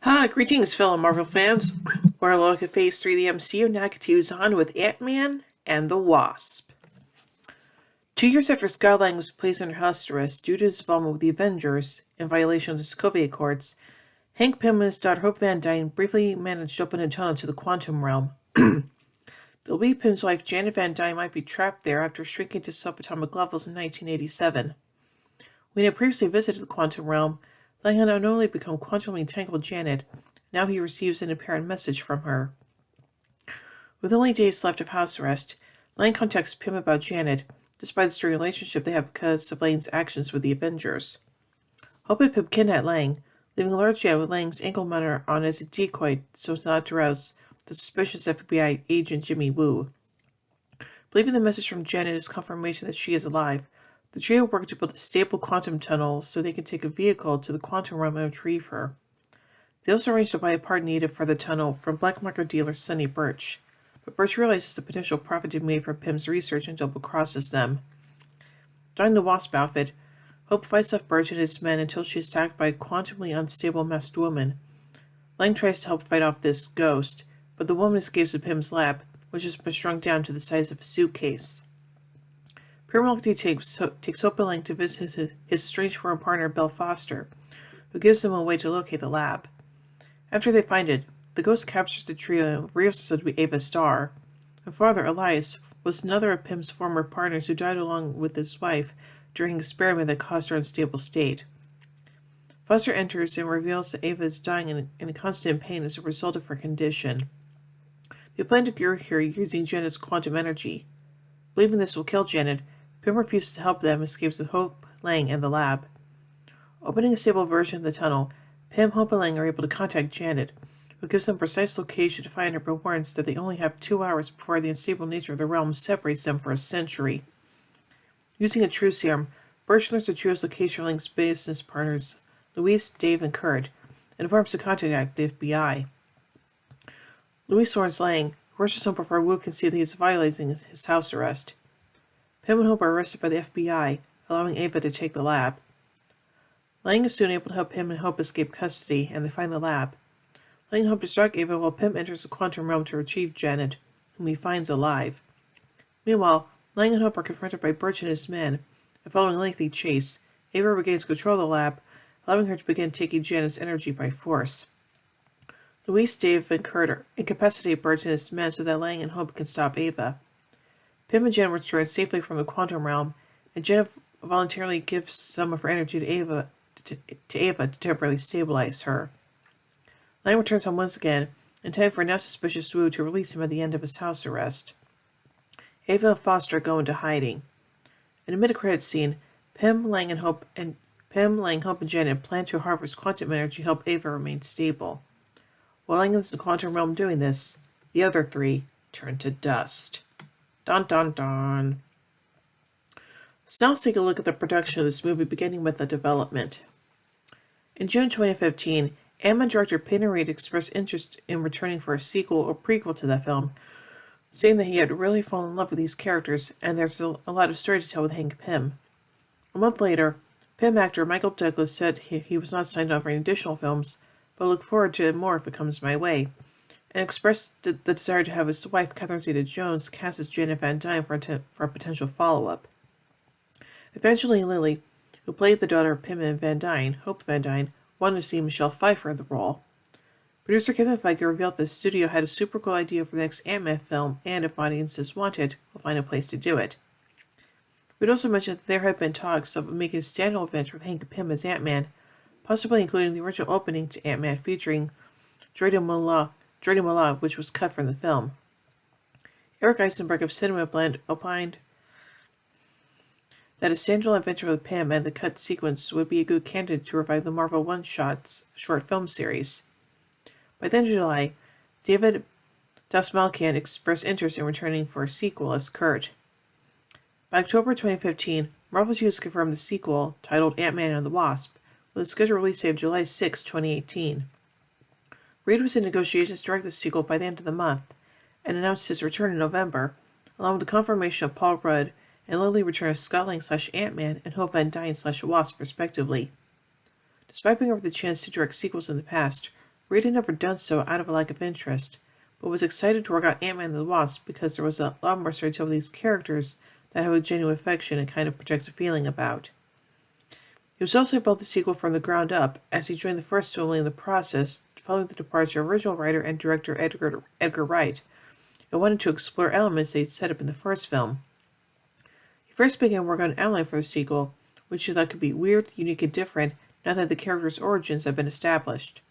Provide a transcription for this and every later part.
Greetings, fellow Marvel fans. We're a look at Phase 3 of the MCU now continues on with Ant-Man and the Wasp. 2 years after Scott Lang was placed under house arrest due to his involvement with the Avengers in violation of the Sokovia Accords, Hank Pym and his daughter Hope Van Dyne briefly managed to open a tunnel to the quantum realm. The Pym's wife Janet Van Dyne might be trapped there after shrinking to subatomic levels in 1987. When he had previously visited the quantum realm, Lang had not only become quantumly entangled with Janet, now he receives an apparent message from her. With only days left of house arrest, Lang contacts Pym about Janet, despite the strained relationship they have because of Lang's actions with the Avengers. Hope and Pym kidnap Lang, leaving a large Janet with Lang's ankle monitor on as a decoy so as not to arouse the suspicious FBI agent Jimmy Woo. Believing the message from Janet is confirmation that she is alive, the trio work to build a stable quantum tunnel so they can take a vehicle to the quantum realm and retrieve her. They also arrange to buy a part needed for the tunnel from black market dealer Sonny Birch, but Birch realizes the potential profit to be made from Pym's research and double-crosses them. Donning the Wasp outfit, Hope fights off Birch and his men until she is attacked by a quantumly unstable masked woman. Lang tries to help fight off this ghost, but the woman escapes to Pym's lab, which has been shrunk down to the size of a suitcase. Perimality takes Hope and Lang to visit his strange foreign partner Belle Foster, who gives them a way to locate the lab. After they find it, the ghost captures the trio and reveals it to be Ava Starr. Her father, Elias, was another of Pym's former partners who died along with his wife during an experiment that caused her unstable state. Foster enters and reveals that Ava is dying in constant pain as a result of her condition. They plan to cure her using Janet's quantum energy. Believing this will kill Janet, Pym refuses to help them and escapes with Hope, Lang, and the lab. Opening a stable version of the tunnel, Pym, Hope, and Lang are able to contact Janet, who gives them precise location to find her but warns that they only have 2 hours before the unstable nature of the realm separates them for a century. Using a true serum, Birch learns the trio's location of Lang's business partners, Louise, Dave, and Kurt, and informs to contact the FBI. Louise warns Lang, who rushes home before Wu can see that he is violating his house arrest. Pym and Hope are arrested by the FBI, allowing Ava to take the lab. Lang is soon able to help Pym and Hope escape custody, and they find the lab. Lang and Hope distract Ava while Pym enters the quantum realm to retrieve Janet, whom he finds alive. Meanwhile, Lang and Hope are confronted by Birch and his men, and following a lengthy chase, Ava regains control of the lab, allowing her to begin taking Janet's energy by force. Louise, Dave, and Kurt incapacitate Birch and his men so that Lang and Hope can stop Ava. Pym and Janet return safely from the quantum realm, and Janet voluntarily gives some of her energy to Ava to temporarily stabilize her. Lang returns home once again, in time for a now suspicious Wu to release him at the end of his house arrest. Ava and Foster go into hiding. In a mid-credits scene, Pym, Lang, Hope, and Janet plan to harvest quantum energy to help Ava remain stable. While Lang is in the quantum realm doing this, the other three turn to dust. Dun dun dun. So now let's take a look at the production of this movie, beginning with the development. In June 2015, Ant-Man director Peyton Reed expressed interest in returning for a sequel or prequel to that film, saying that he had really fallen in love with these characters and there's a lot of story to tell with Hank Pym. A month later, Pym actor Michael Douglas said he was not signed on for any additional films, but looked forward to more if it comes my way, and expressed the desire to have his wife, Catherine Zeta-Jones, cast as Janet Van Dyne for a potential follow-up. Eventually, Lily, who played the daughter of Pym and Van Dyne, Hope Van Dyne, wanted to see Michelle Pfeiffer in the role. Producer Kevin Feige revealed that the studio had a super cool idea for the next Ant-Man film, and if audiences wanted, will find a place to do it. We'd also mentioned that there had been talks of making a standalone adventure with Hank Pym as Ant-Man, possibly including the original opening to Ant-Man featuring Jordan Mola, which was cut from the film. Eric Eisenberg of Cinema Blend opined that a standalone adventure with Pym and the cut sequence would be a good candidate to revive the Marvel One-Shots short film series. By the end of July, David Dastmalchian expressed interest in returning for a sequel as Kurt. By October 2015, Marvel Studios confirmed the sequel, titled Ant-Man and the Wasp, with a scheduled release date of July 6, 2018. Reed was in negotiations to direct the sequel by the end of the month, and announced his return in November, along with the confirmation of Paul Rudd and Lily return as Scott Lang / Ant-Man and Hope Van Dyne / Wasp, respectively. Despite being offered the chance to direct sequels in the past, Reed had never done so out of a lack of interest, but was excited to work on Ant-Man and the Wasp because there was a lot more story to tell these characters that have a genuine affection and kind of protective feeling about. He was also built the sequel from the ground up, as he joined the first film in the process, following the departure of original writer and director Edgar Wright, and wanted to explore elements they'd set up in the first film. He first began work on an outline for the sequel, which he thought could be weird, unique, and different now that the character's origins had been established.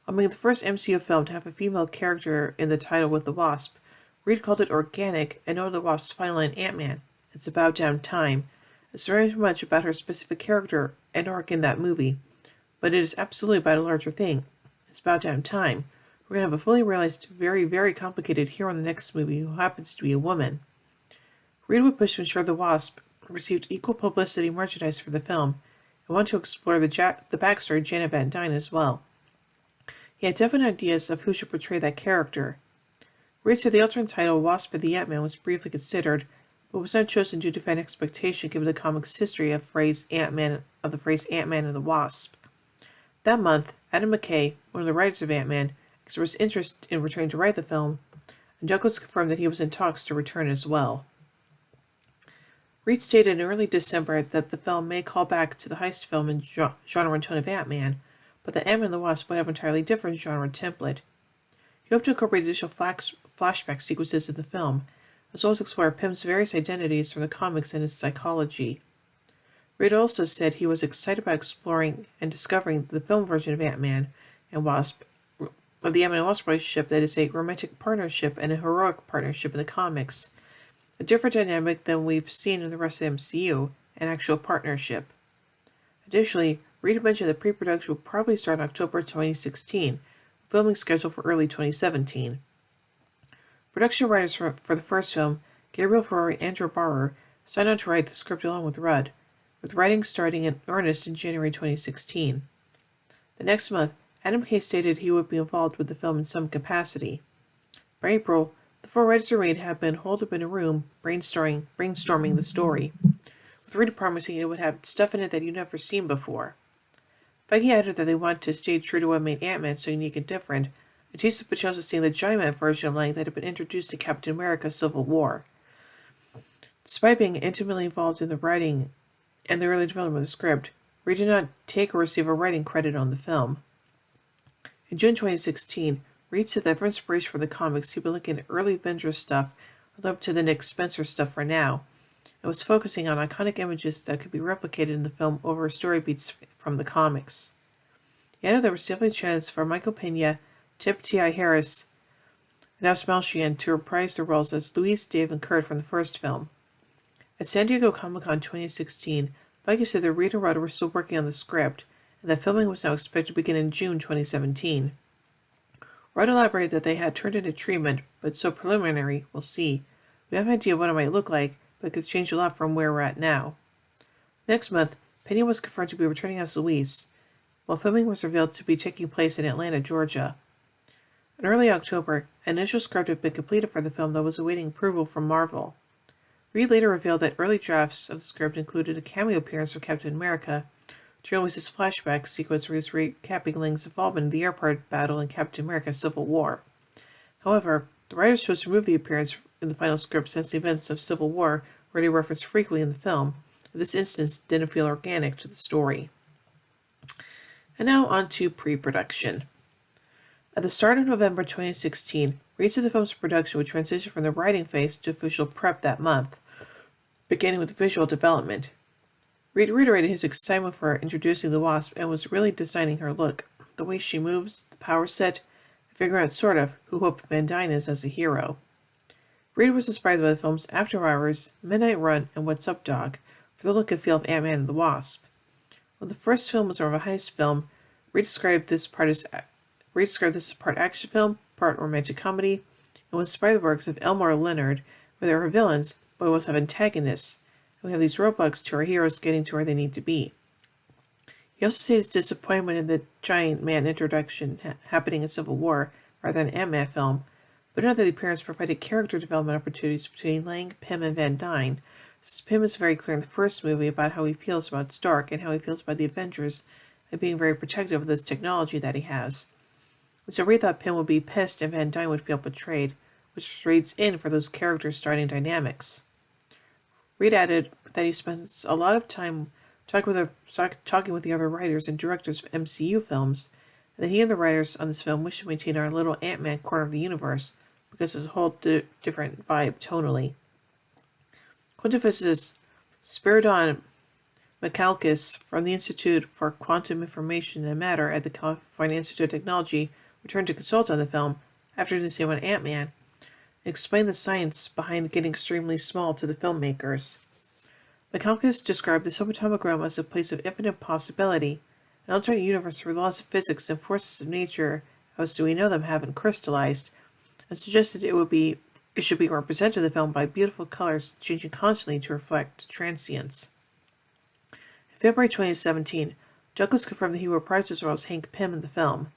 On being the first MCU film to have a female character in the title with the Wasp, Reed called it organic and noted the Wasp's final line Ant-Man, "It's about damn time." It's very much about her specific character and arc in that movie, but it is absolutely about a larger thing. It's about damn time. We're going to have a fully realized, very, very complicated hero in the next movie who happens to be a woman. Reed would push to ensure the Wasp received equal publicity and merchandise for the film, and wanted to explore the backstory of Janet Van Dyne as well. He had definite ideas of who should portray that character. Reed said the alternate title Wasp and the Ant-Man was briefly considered, but was not chosen due to fan expectation given the comic's history of the phrase Ant-Man and the Wasp. That month, Adam McKay, one of the writers of Ant-Man, expressed interest in returning to write the film, and Douglas confirmed that he was in talks to return as well. Reed stated in early December that the film may call back to the heist film and genre and tone of Ant-Man, but that Ant-Man and the Wasp would have an entirely different genre template. He hoped to incorporate additional flashback sequences in the film, as well as explore Pym's various identities from the comics and his psychology. Reed also said he was excited about exploring and discovering the film version of Ant-Man and Wasp, of the Ant-Man and Wasp relationship that is a romantic partnership and a heroic partnership in the comics, a different dynamic than we've seen in the rest of the MCU, an actual partnership. Additionally, Reed mentioned that pre-production will probably start in October 2016, filming scheduled for early 2017. Production writers for the first film, Gabriel Ferrari and Andrew Barrer, signed on to write the script along with Rudd, with writing starting in earnest in January 2016. The next month, Adam McKay stated he would be involved with the film in some capacity. By April, the four writers and Reed had been holed up in a room brainstorming the story, with Reed promising it would have stuff in it that you'd never seen before. Feige added that they wanted to stay true to what made Ant-Man so unique and different, and teased the potential of seeing the Giant-Man version of Lang that had been introduced in Captain America Civil War. Despite being intimately involved in the writing and the early development of the script, Reed did not take or receive a writing credit on the film. In June 2016, Reed said that for inspiration for the comics, he'd been looking at early Avengers stuff up to the Nick Spencer stuff for now, and was focusing on iconic images that could be replicated in the film over story beats from the comics. He added there was definitely a chance for Michael Pena, Tip T.I. Harris, and Alice Malchian to reprise their roles as Luis, Dave, and Kurt from the first film. At San Diego Comic-Con 2016, Feige said that Reed and Rudd were still working on the script, and that filming was now expected to begin in June 2017. Rudd elaborated that they had turned in a treatment, but it's so preliminary, we'll see. We have an idea of what it might look like, but it could change a lot from where we're at now. Next month, Penny was confirmed to be returning as Luis, while filming was revealed to be taking place in Atlanta, Georgia. In early October, an initial script had been completed for the film that was awaiting approval from Marvel. Reed later revealed that early drafts of the script included a cameo appearance from Captain America, to release his flashback sequence where he's recapping Lang's involvement in the airport battle in Captain America Civil War. However, the writers chose to remove the appearance in the final script since the events of Civil War were already referenced frequently in the film, and this instance didn't feel organic to the story. And now on to pre-production. At the start of November 2016, Reed said the film's production would transition from the writing phase to official prep that month, beginning with visual development. Reed reiterated his excitement for introducing the Wasp and was really designing her look, the way she moves, the power set, and figuring out sort of who Hope Van Dyne is as a hero. Reed was inspired by the films After Hours, Midnight Run, and What's Up Dog for the look and feel of Ant-Man and the Wasp. While the first film was more of a heist film, Reed described this as part action film, part romantic comedy, and was inspired by the works of Elmore Leonard, where there are villains, but we also have antagonists, and we have these roadblocks to our heroes getting to where they need to be. He also stated his disappointment in the Giant-Man introduction happening in Civil War rather than an Ant-Man film, but noted that the appearance provided character development opportunities between Lang, Pym, and Van Dyne, since Pym is very clear in the first movie about how he feels about Stark and how he feels about the Avengers and being very protective of this technology that he has. and so Reed thought Pym would be pissed and Van Dyne would feel betrayed, which reads in for those characters' starting dynamics. Reed added that he spends a lot of time talking with the other writers and directors of MCU films, and that he and the writers on this film wish to maintain our little Ant-Man corner of the universe because it's a whole different vibe tonally. Quantum physicist Spiridon Mikalkis from the Institute for Quantum Information and Matter at the California Institute of Technology returned to consult on the film after doing the same on Ant-Man, and explained the science behind getting extremely small to the filmmakers. Mikalkis described the subatomic realm as a place of infinite possibility, an alternate universe where the laws of physics and forces of nature, as we know them, haven't crystallized, and suggested it should be represented in the film by beautiful colors changing constantly to reflect transience. In February 2017, Douglas confirmed that he would reprise his role as Hank Pym in the film.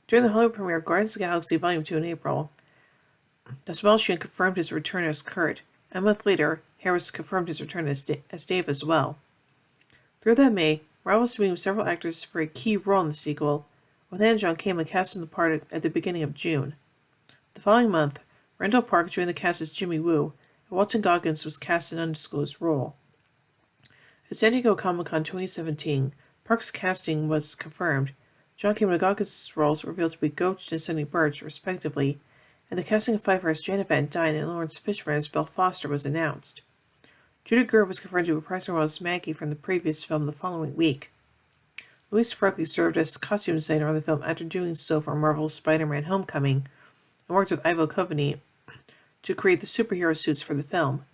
During the Hollywood premiere of Guardians of the Galaxy Volume 2 in April, Desmond Sheehan confirmed his return as Kurt, and a month later, Harris confirmed his return as Dave as well. Through that May, Marvel was meeting with several actors for a key role in the sequel, with John-Kamen cast in the part at the beginning of June. The following month, Randall Park joined the cast as Jimmy Woo, and Walton Goggins was cast in an undisclosed role. At San Diego Comic-Con 2017, Park's casting was confirmed. John-Kamen and Goggins' roles were revealed to be Ghost and Sonny Burch, respectively, and the casting of Pfeiffer as Janet Van Dyne and Lawrence Fishburne as Bill Foster was announced. Judith Greer was confirmed to reprise her role as Maggie from the previous film the following week. Louise Farkley served as costume designer on the film after doing so for Marvel's Spider-Man Homecoming, and worked with Ivo Coveney to create the superhero suits for the film.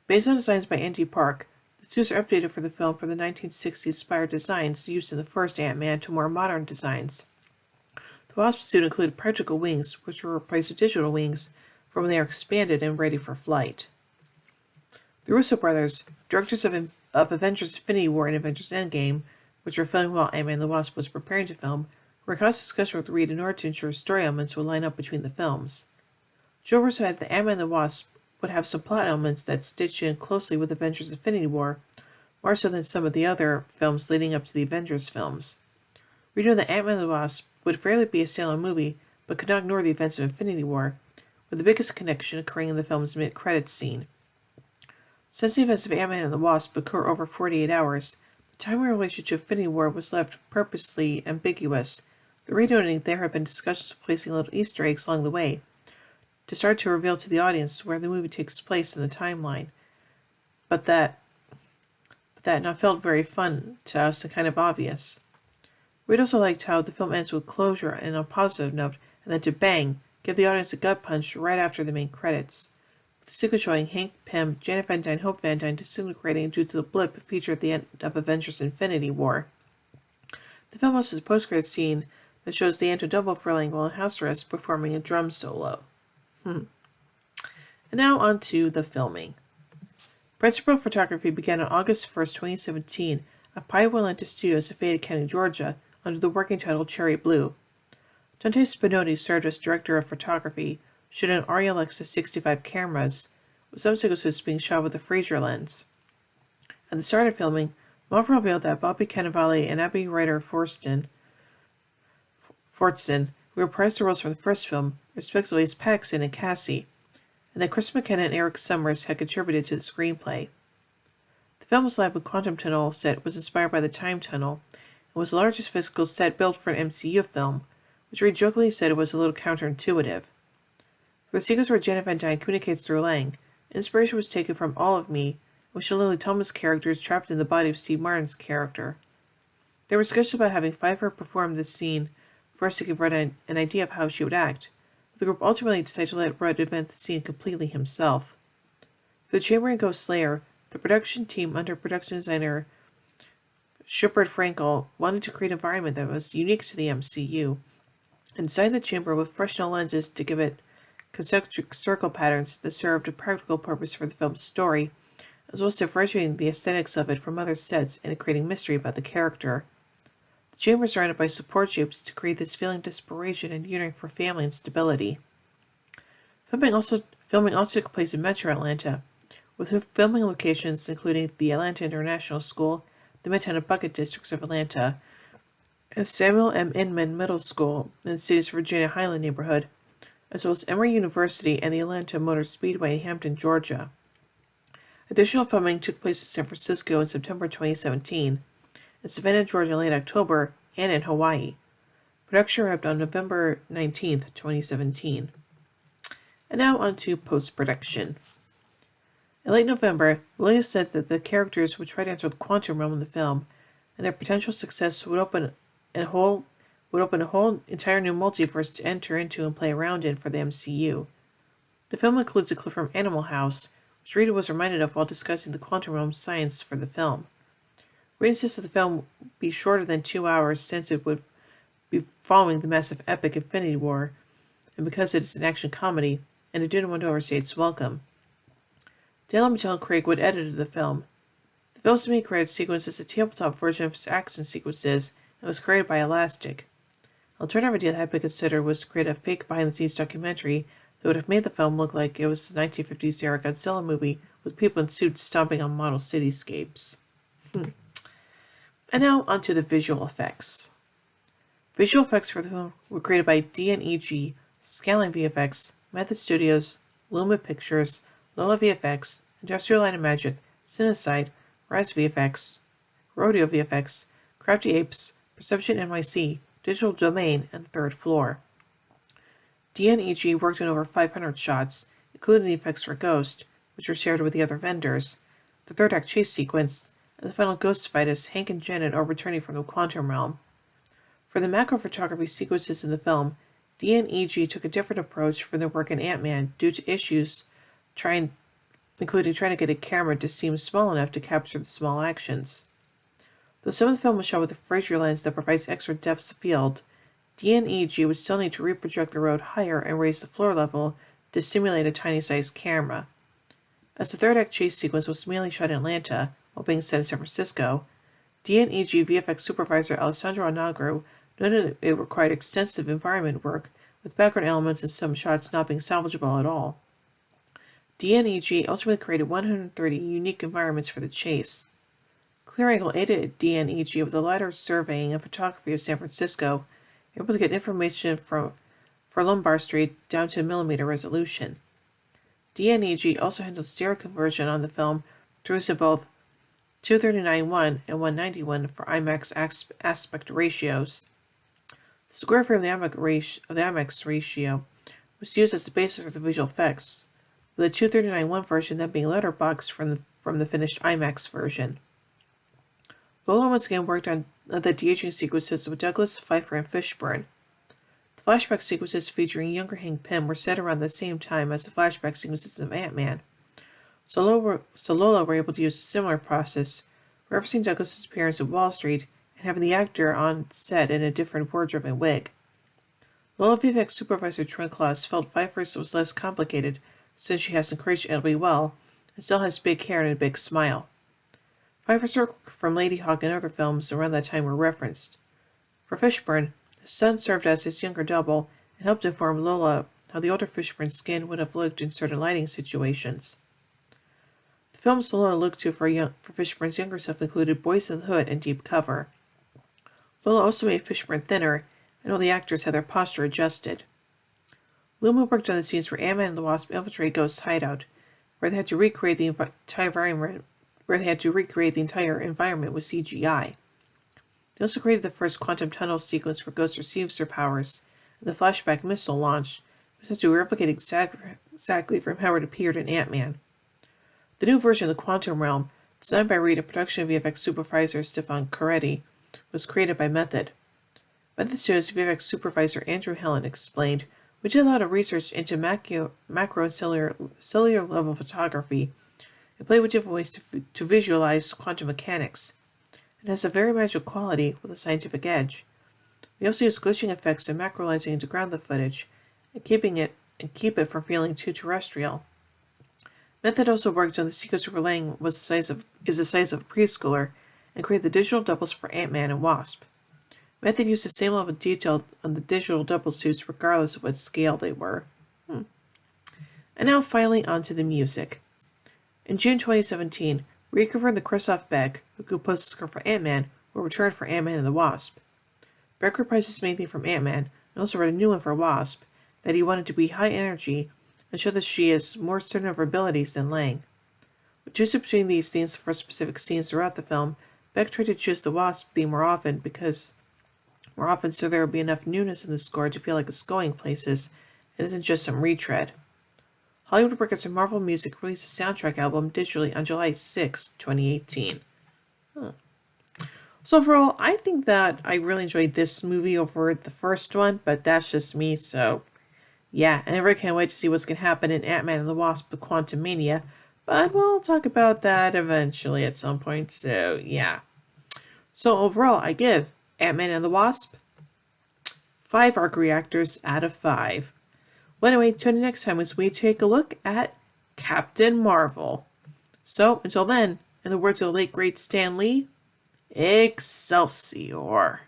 Based on designs by Andy Park, the suits are updated for the film from the 1960s-inspired designs used in the first Ant-Man to more modern designs. The Wasp suit included practical wings, which were replaced with digital wings for when they are expanded and ready for flight. The Russo brothers, directors of Avengers Infinity War and Avengers Endgame, which were filming while Ant-Man and the Wasp was preparing to film, were in constant discussion with Reed in order to ensure story elements would line up between the films. Joe Russo added that Ant-Man and the Wasp would have some plot elements that stitched in closely with Avengers Infinity War, more so than some of the other films leading up to the Avengers films. We know that Ant-Man and the Wasp would fairly be a standalone movie, but could not ignore the events of Infinity War, with the biggest connection occurring in the film's mid-credits scene. Since the events of Ant-Man and the Wasp occur over 48 hours, the time in relation to Infinity War was left purposely ambiguous, the reader noting there have been discussions of placing little Easter eggs along the way, to start to reveal to the audience where the movie takes place in the timeline, but that not felt very fun to us and kind of obvious. We'd also liked how the film ends with closure and on a positive note, and then to bang, give the audience a gut punch right after the main credits, with the sequence showing Hank Pym, Janet Van Dyne, Hope Van Dyne disintegrating due to the blip featured at the end of Avengers Infinity War. The film also has a post-credits scene that shows the Anto Double Furling while in house arrest performing a drum solo. And now on to the filming. Principal photography began on August 1st, 2017 at Piowa Atlantis Studios in Fayette County, Georgia, under the working title Cherry Blue. Dante Spinotti served as director of photography, shooting an Arri Alexa 65 cameras, with some sequences being shot with a Fraser lens. At the start of filming, Marvel revealed that Bobby Cannavale and Abby Ryder Fortson, who reprised the roles from the first film, respectively as Paxton and Cassie, and that Chris McKenna and Eric Summers had contributed to the screenplay. The film's lab and quantum tunnel set was inspired by the Time Tunnel, and was the largest physical set built for an MCU film, which Reed jokingly said it was a little counterintuitive. For the sequence where Janet Van Dyne communicates through Lang, inspiration was taken from All of Me, which Lily Thomas' character is trapped in the body of Steve Martin's character. There were discussions about having Pfeiffer perform this scene first to give Rudd an idea of how she would act. The group ultimately decided to let Rudd invent the scene completely himself. For the Chamber and Ghost Slayer, the production team under production designer Shepard Frankel wanted to create an environment that was unique to the MCU, and designed the chamber with Fresnel lenses to give it concentric circle patterns that served a practical purpose for the film's story, as well as differentiating the aesthetics of it from other sets and creating mystery about the character. The chamber is surrounded by support shapes to create this feeling of desperation and yearning for family and stability. Filming also took place in Metro Atlanta, with filming locations including the Atlanta International School, the Midtown and Bucket districts of Atlanta, and Samuel M. Inman Middle School in the city's Virginia Highland neighborhood, as well as Emory University and the Atlanta Motor Speedway in Hampton, Georgia. Additional filming took place in San Francisco in September 2017, in Savannah, Georgia in late October, and in Hawaii. Production wrapped on November 19, 2017. And now on to post-production. In late November, Williams said that the characters would try to enter the quantum realm in the film, and their potential success would open a whole entire new multiverse to enter into and play around in for the MCU. The film includes a clip from Animal House, which Rita was reminded of while discussing the quantum realm science for the film. Rita insisted the film be shorter than 2 hours since it would be following the massive epic Infinity War, and because it is an action comedy, and it didn't want to overstay its welcome. Dale Mattel and Craig would edit the film. The film's main credit sequence is a tabletop version of its action sequences and was created by Elastic. An alternative idea that had been considered was to create a fake behind-the-scenes documentary that would have made the film look like it was the 1950s era Godzilla movie with people in suits stomping on model cityscapes. And now onto the visual effects. Visual effects for the film were created by DNEG, Scaling VFX, Method Studios, Luma Pictures, Lola VFX, Industrial Light and Magic, Cinecite, Rise VFX, Rodeo VFX, Crafty Apes, Perception NYC, Digital Domain, and the Third Floor. DNEG worked on over 500 shots, including the effects for Ghost, which were shared with the other vendors, the third act chase sequence, and the final Ghost fight as Hank and Janet are returning from the quantum realm. For the macro photography sequences in the film, DNEG took a different approach from their work in Ant-Man due to issues including trying to get a camera to seem small enough to capture the small actions. Though some of the film was shot with a Fraser lens that provides extra depth of field, DNEG would still need to reproject the road higher and raise the floor level to simulate a tiny-sized camera. As the third act chase sequence was mainly shot in Atlanta, while being set in San Francisco, DNEG VFX supervisor Alessandro Anagro noted it required extensive environment work, with background elements and some shots not being salvageable at all. DNEG ultimately created 130 unique environments for the chase. ClearAngle aided DNEG with a lighter surveying and photography of San Francisco, able to get information for Lombard Street down to millimeter resolution. DNEG also handled stereo conversion on the film through to both 239:1 and 191 for IMAX aspect ratios. The square frame of the IMAX ratio was used as the basis for the visual effects, with the 239:1 version then being letterboxed from the finished IMAX version. Lola once again worked on the de-aging sequences with Douglas, Pfeiffer, and Fishburne. The flashback sequences featuring younger Hank Pym were set around the same time as the flashback sequences of Ant-Man. So Lola were able to use a similar process, referencing Douglas's appearance at Wall Street and having the actor on set in a different wardrobe and wig. Lola VFX supervisor Troy Claus felt Pfeiffer's was less complicated since she has encouraged Elby well and still has big hair and a big smile. Pfeiffer's work from Lady Hawk and other films around that time were referenced. For Fishburne, his son served as his younger double and helped inform Lola how the older Fishburne's skin would have looked in certain lighting situations. The films Lola looked to for Fishburne's younger self included Boys in the Hood and Deep Cover. Lola also made Fishburne thinner, and all the actors had their posture adjusted. Luma worked on the scenes where Ant-Man and the Wasp infiltrate Ghost's hideout, where they had to recreate the entire environment with CGI. They also created the first quantum tunnel sequence where Ghost receives her powers, and the flashback missile launch, which had to replicate exactly from how it appeared in Ant-Man. The new version of the quantum realm, designed by Reed and production VFX supervisor Stefan Coretti, was created by Method. Method Studios VFX supervisor Andrew Helen explained, "We did a lot of research into macro and cellular level photography and played with different ways to visualize quantum mechanics. It has a very magical quality with a scientific edge. We also use glitching effects and macrolensing to ground the footage and keep it from feeling too terrestrial." Method also worked on the sequence where Lang is the size of a preschooler and created the digital doubles for Ant-Man and Wasp. Method used the same level of detail on the digital double suits regardless of what scale they were. And now finally onto the music. In June 2017, Reed confirmed that Christoph Beck, who composed the score for Ant-Man, will return for Ant-Man and the Wasp. Beck reprises the main theme from Ant-Man and also wrote a new one for Wasp, that he wanted to be high energy and show that she is more certain of her abilities than Lang. With choosing between these themes for specific scenes throughout the film, Beck tried to choose the Wasp theme more often so there would be enough newness in the score to feel like it's going places and isn't just some retread. Hollywood Records and Marvel Music released a soundtrack album digitally on July 6, 2018. So overall, I think that I really enjoyed this movie over the first one, but that's just me, so yeah, and I really can't wait to see what's going to happen in Ant-Man and the Wasp: Quantumania, but we'll talk about that eventually at some point, so yeah. So overall, I give Ant-Man and the Wasp 5 arc reactors out of 5. Well, anyway, tune in next time as we take a look at Captain Marvel. So, until then, in the words of the late great Stan Lee, Excelsior.